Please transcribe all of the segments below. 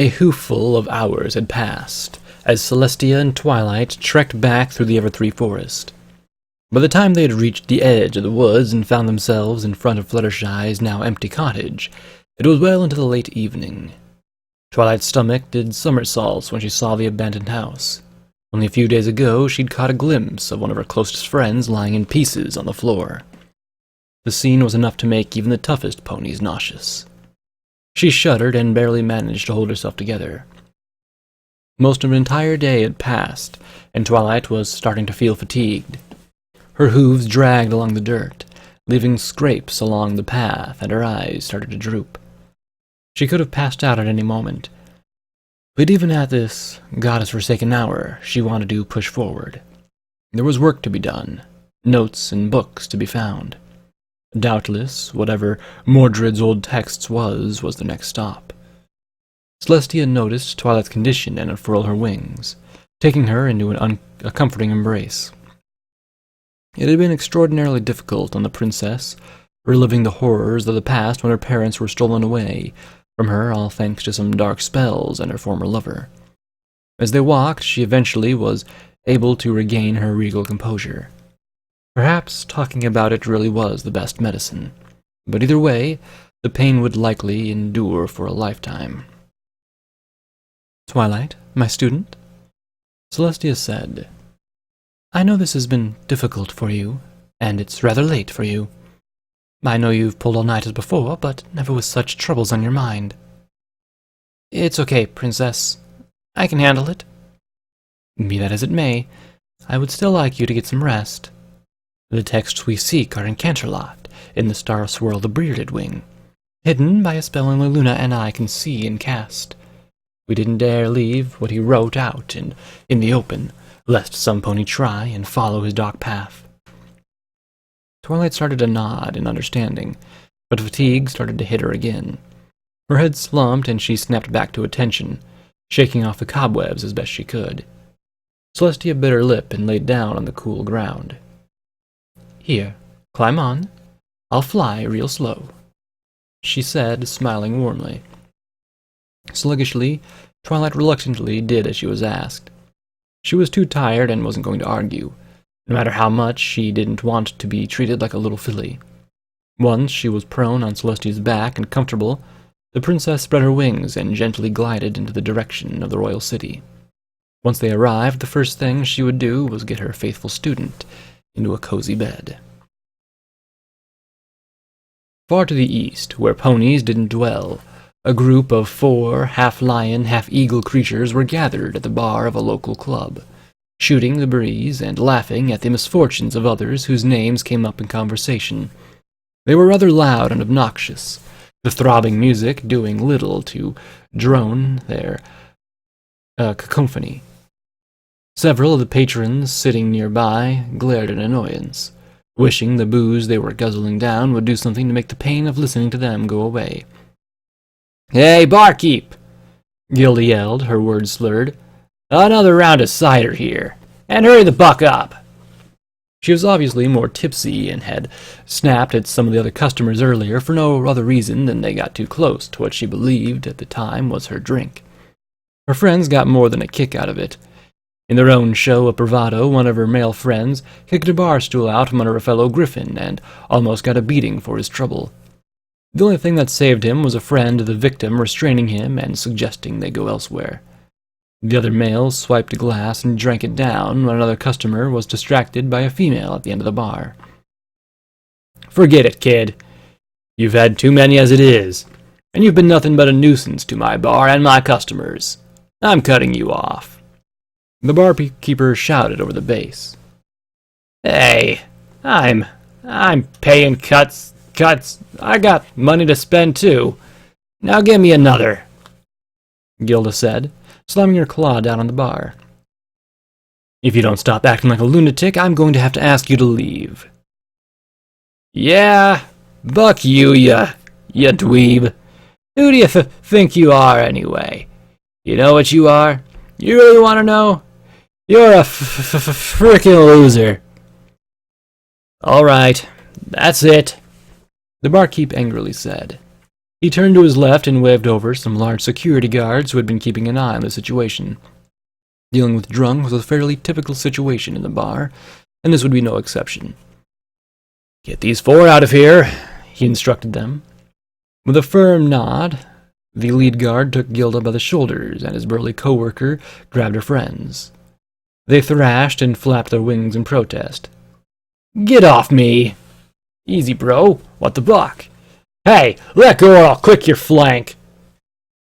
A hooful of hours had passed, as Celestia and Twilight trekked back through the Evertree Forest. By the time they had reached the edge of the woods and found themselves in front of Fluttershy's now empty cottage, it was well into the late evening. Twilight's stomach did somersaults when she saw the abandoned house. Only a few days ago she'd caught a glimpse of one of her closest friends lying in pieces on the floor. The scene was enough to make even the toughest ponies nauseous. She shuddered and barely managed to hold herself together. Most of an entire day had passed, and Twilight was starting to feel fatigued. Her hooves dragged along the dirt, leaving scrapes along the path, and her eyes started to droop. She could have passed out at any moment, but even at this goddess-forsaken hour, she wanted to push forward. There was work to be done, notes and books to be found. Doubtless, whatever Mordred's old texts was the next stop. Celestia noticed Twilight's condition and unfurled her wings, taking her into a comforting embrace. It had been extraordinarily difficult on the princess, reliving the horrors of the past when her parents were stolen away from her, all thanks to some dark spells and her former lover. As they walked, she eventually was able to regain her regal composure. Perhaps talking about it really was the best medicine, but either way, the pain would likely endure for a lifetime. "Twilight, my student," Celestia said, "I know this has been difficult for you, and it's rather late for you. I know you've pulled all-nighters before, but never with such troubles on your mind." "It's okay, Princess. I can handle it." "Be that as it may, I would still like you to get some rest. The texts we seek are in Canterlot, in the star swirl the Bearded Wing, hidden by a spell only Luna and I can see and cast. We didn't dare leave what he wrote out in the open, lest some pony try and follow his dark path." Twilight started to nod in understanding, but fatigue started to hit her again. Her head slumped and she snapped back to attention, shaking off the cobwebs as best she could. Celestia bit her lip and laid down on the cool ground. "Here, climb on. I'll fly real slow," she said, smiling warmly. Sluggishly, Twilight reluctantly did as she was asked. She was too tired and wasn't going to argue, no matter how much she didn't want to be treated like a little filly. Once she was prone on Celestia's back and comfortable, the princess spread her wings and gently glided into the direction of the royal city. Once they arrived, the first thing she would do was get her faithful student into a cozy bed. Far to the east, where ponies didn't dwell, a group of 4 half-lion, half-eagle creatures were gathered at the bar of a local club, shooting the breeze and laughing at the misfortunes of others whose names came up in conversation. They were rather loud and obnoxious, the throbbing music doing little to drone their cacophony. Several of the patrons sitting nearby glared in annoyance, wishing the booze they were guzzling down would do something to make the pain of listening to them go away. "Hey, barkeep!" Gilda yelled, her words slurred. "Another round of cider here, and hurry the buck up!" She was obviously more tipsy and had snapped at some of the other customers earlier for no other reason than they got too close to what she believed at the time was her drink. Her friends got more than a kick out of it. In their own show of bravado, one of her male friends kicked a bar stool out from under a fellow griffin and almost got a beating for his trouble. The only thing that saved him was a friend of the victim restraining him and suggesting they go elsewhere. The other male swiped a glass and drank it down when another customer was distracted by a female at the end of the bar. "Forget it, kid. You've had too many as it is, and you've been nothing but a nuisance to my bar and my customers. I'm cutting you off," the barkeeper shouted over the bass. "Hey, I'm paying cuts. I got money to spend too. Now give me another," Gilda said, slamming her claw down on the bar. "If you don't stop acting like a lunatic, I'm going to have to ask you to leave." "Yeah, buck you, you dweeb. Who do you think you are anyway? You know what you are? You really want to know? You're a frickin' loser." "All right, that's it," the barkeep angrily said. He turned to his left and waved over some large security guards who had been keeping an eye on the situation. Dealing with drunks was a fairly typical situation in the bar, and this would be no exception. "Get these four out of here," he instructed them. With a firm nod, the lead guard took Gilda by the shoulders, and his burly co-worker grabbed her friends. They thrashed and flapped their wings in protest. "Get off me!" "Easy, bro. What the buck?" "Hey, let go or I'll click your flank!"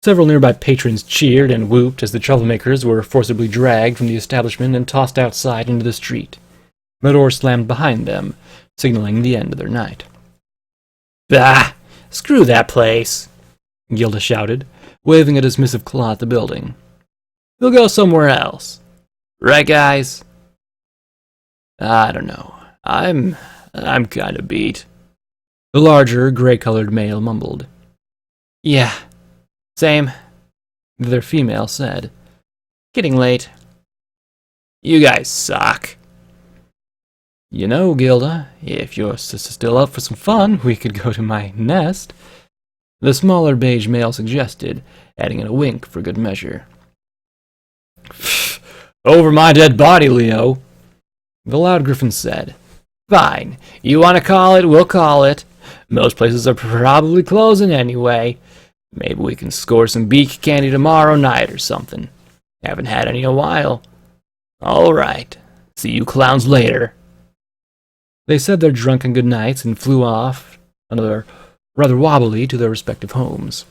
Several nearby patrons cheered and whooped as the troublemakers were forcibly dragged from the establishment and tossed outside into the street. The door slammed behind them, signaling the end of their night. "Bah! Screw that place!" Gilda shouted, waving a dismissive claw at the building. "We'll go somewhere else. Right, guys?" "I don't know. I'm kinda beat." The larger, gray-colored male mumbled. "Yeah, same," the other female said. "Getting late." "You guys suck." "You know, Gilda, if you're still up for some fun, we could go to my nest," the smaller beige male suggested, adding in a wink for good measure. "Over my dead body, Leo," the loud griffin said. "Fine. You want to call it, we'll call it. Most places are probably closing anyway. Maybe we can score some beak candy tomorrow night or something. Haven't had any in a while. All right. See you clowns later." They said their drunken goodnights and flew off, another rather wobbly, to their respective homes.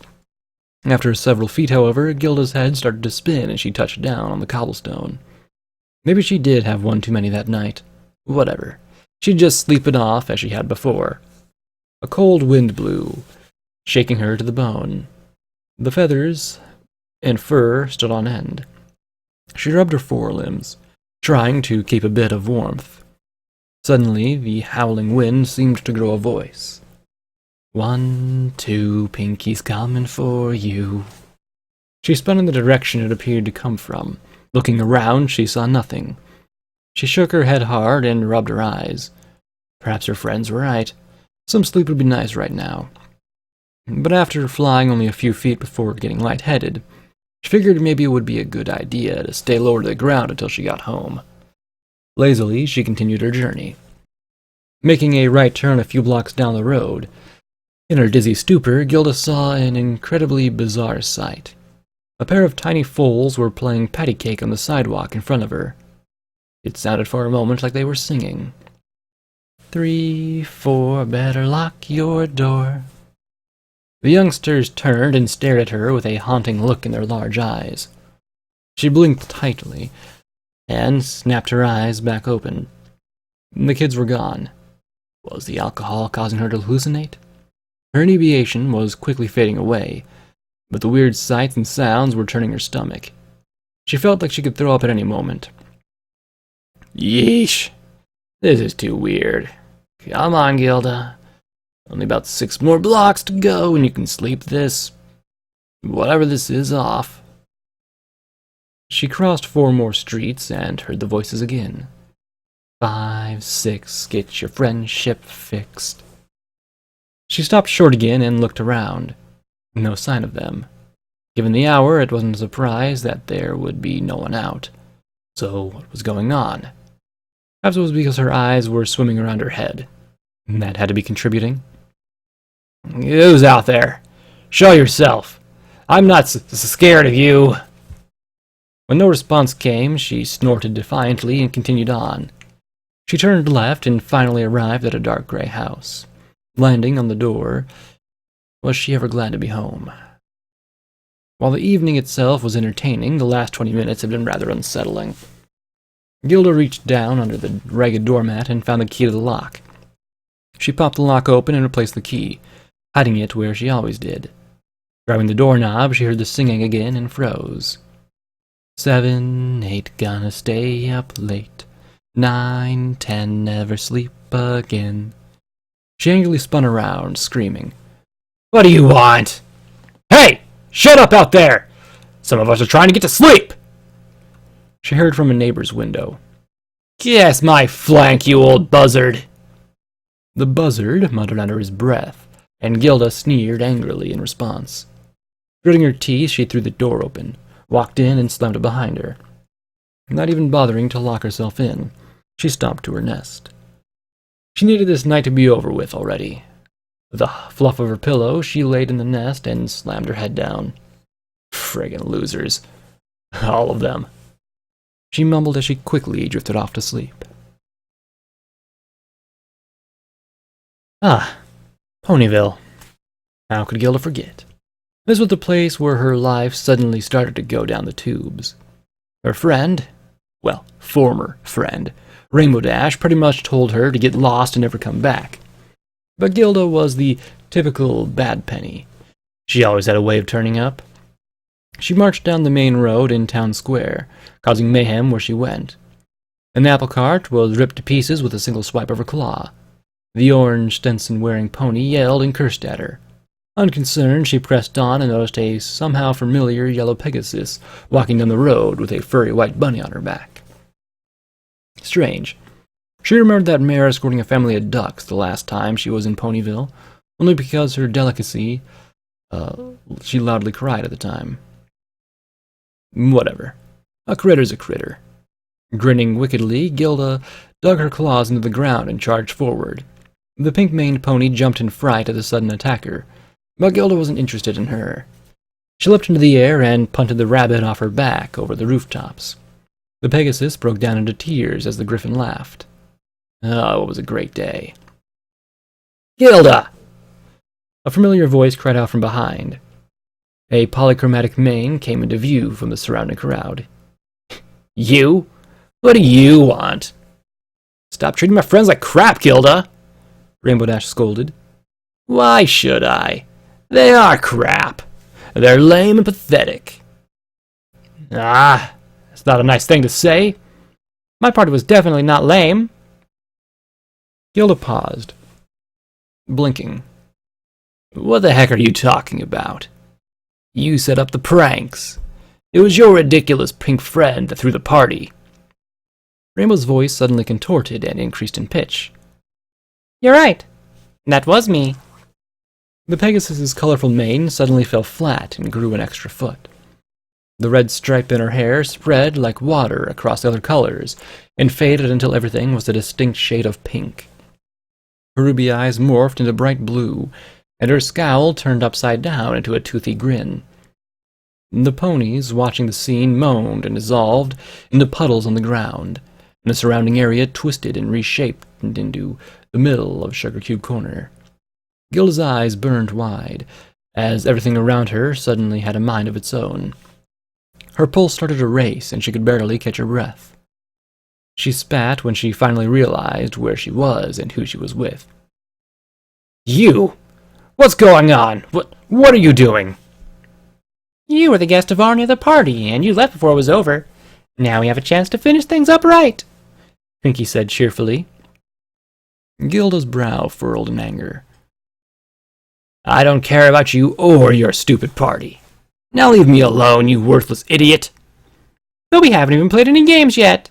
After several feet, however, Gilda's head started to spin and she touched down on the cobblestone. Maybe she did have one too many that night. Whatever. She'd just sleep it off as she had before. A cold wind blew, shaking her to the bone. The feathers and fur stood on end. She rubbed her forelimbs, trying to keep a bit of warmth. Suddenly, the howling wind seemed to grow a voice. "1, 2, Pinky's coming for you." She spun in the direction it appeared to come from. Looking around, she saw nothing. She shook her head hard and rubbed her eyes. Perhaps her friends were right. Some sleep would be nice right now. But after flying only a few feet before getting lightheaded, she figured maybe it would be a good idea to stay lower to the ground until she got home. Lazily, she continued her journey. Making a right turn a few blocks down the road, in her dizzy stupor, Gilda saw an incredibly bizarre sight. A pair of tiny foals were playing patty cake on the sidewalk in front of her. It sounded for a moment like they were singing. 3, 4, better lock your door. The youngsters turned and stared at her with a haunting look in their large eyes. She blinked tightly and snapped her eyes back open. The kids were gone. Was the alcohol causing her to hallucinate? Her inebriation was quickly fading away, but the weird sights and sounds were turning her stomach. She felt like she could throw up at any moment. Yeesh. This is too weird. Come on, Gilda. Only about 6 more blocks to go and you can sleep this, whatever this is, off. She crossed 4 more streets and heard the voices again. 5, 6, get your friendship fixed. She stopped short again and looked around. No sign of them. Given the hour, it wasn't a surprise that there would be no one out. So what was going on? Perhaps it was because her eyes were swimming around her head. That had to be contributing. Who's out there? Show yourself. I'm not scared of you. When no response came, she snorted defiantly and continued on. She turned left and finally arrived at a dark gray house. Landing on the door, was she ever glad to be home? While the evening itself was entertaining, the last 20 minutes had been rather unsettling. Gilda reached down under the ragged doormat and found the key to the lock. She popped the lock open and replaced the key, hiding it where she always did. Grabbing the doorknob, she heard the singing again and froze. 7, 8, gonna stay up late. 9, 10, never sleep again. She angrily spun around, screaming. What do you want? Hey! Shut up out there! Some of us are trying to get to sleep! She heard from a neighbor's window. Kiss my flank, you old buzzard! The buzzard muttered under his breath, and Gilda sneered angrily in response. Gritting her teeth, she threw the door open, walked in, and slammed it behind her. Not even bothering to lock herself in, she stomped to her nest. She needed this night to be over with already. With a fluff of her pillow, she laid in the nest and slammed her head down. Friggin' losers. All of them. She mumbled as she quickly drifted off to sleep. Ah, Ponyville. How could Gilda forget? This was the place where her life suddenly started to go down the tubes. Her friend, well, former friend, Rainbow Dash, pretty much told her to get lost and never come back. But Gilda was the typical bad penny. She always had a way of turning up. She marched down the main road in town square, causing mayhem where she went. An apple cart was ripped to pieces with a single swipe of her claw. The orange Stetson-wearing pony yelled and cursed at her. Unconcerned, she pressed on and noticed a somehow familiar yellow Pegasus walking down the road with a furry white bunny on her back. Strange. She remembered that mare escorting a family of ducks the last time she was in Ponyville, only because her delicacy, she loudly cried at the time. Whatever. A critter's a critter. Grinning wickedly, Gilda dug her claws into the ground and charged forward. The pink-maned pony jumped in fright at the sudden attacker, but Gilda wasn't interested in her. She leapt into the air and punted the rabbit off her back over the rooftops. The Pegasus broke down into tears as the griffin laughed. Oh, it was a great day. Gilda! A familiar voice cried out from behind. A polychromatic mane came into view from the surrounding crowd. You? What do you want? Stop treating my friends like crap, Gilda! Rainbow Dash scolded. Why should I? They are crap. They're lame and pathetic. Ah, that's not a nice thing to say. My party was definitely not lame. Gilda paused, blinking. What the heck are you talking about? You set up the pranks. It was your ridiculous pink friend that threw the party. Rainbow's voice suddenly contorted and increased in pitch. You're right. That was me. The Pegasus's colorful mane suddenly fell flat and grew an extra foot. The red stripe in her hair spread like water across the other colors and faded until everything was a distinct shade of pink. Her ruby eyes morphed into bright blue, and her scowl turned upside down into a toothy grin. The ponies, watching the scene, moaned and dissolved into puddles on the ground, and the surrounding area twisted and reshaped into the middle of Sugar Cube Corner. Gilda's eyes burned wide, as everything around her suddenly had a mind of its own. Her pulse started to race, and she could barely catch her breath. She spat when she finally realized where she was and who she was with. You! What's going on? What are you doing? You were the guest of honor of the party, and you left before it was over. Now we have a chance to finish things up right, Pinky said cheerfully. Gilda's brow furrowed in anger. I don't care about you or your stupid party. Now leave me alone, you worthless idiot. But we haven't even played any games yet.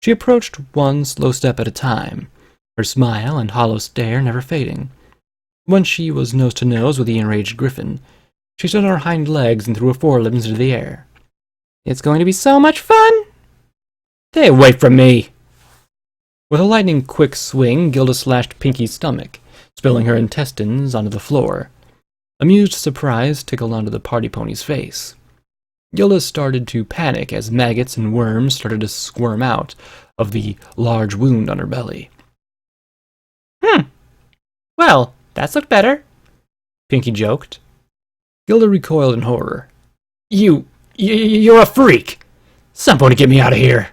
She approached one slow step at a time, her smile and hollow stare never fading. Once she was nose to nose with the enraged griffin, she stood on her hind legs and threw her forelimbs into the air. It's going to be so much fun! Stay away from me! With a lightning-quick swing, Gilda slashed Pinky's stomach, spilling her intestines onto the floor. Amused surprise tickled onto the party pony's face. Gilda started to panic as maggots and worms started to squirm out of the large wound on her belly. Well, that's looked better, Pinky joked. Gilda recoiled in horror. You're a freak! Somebody get me out of here!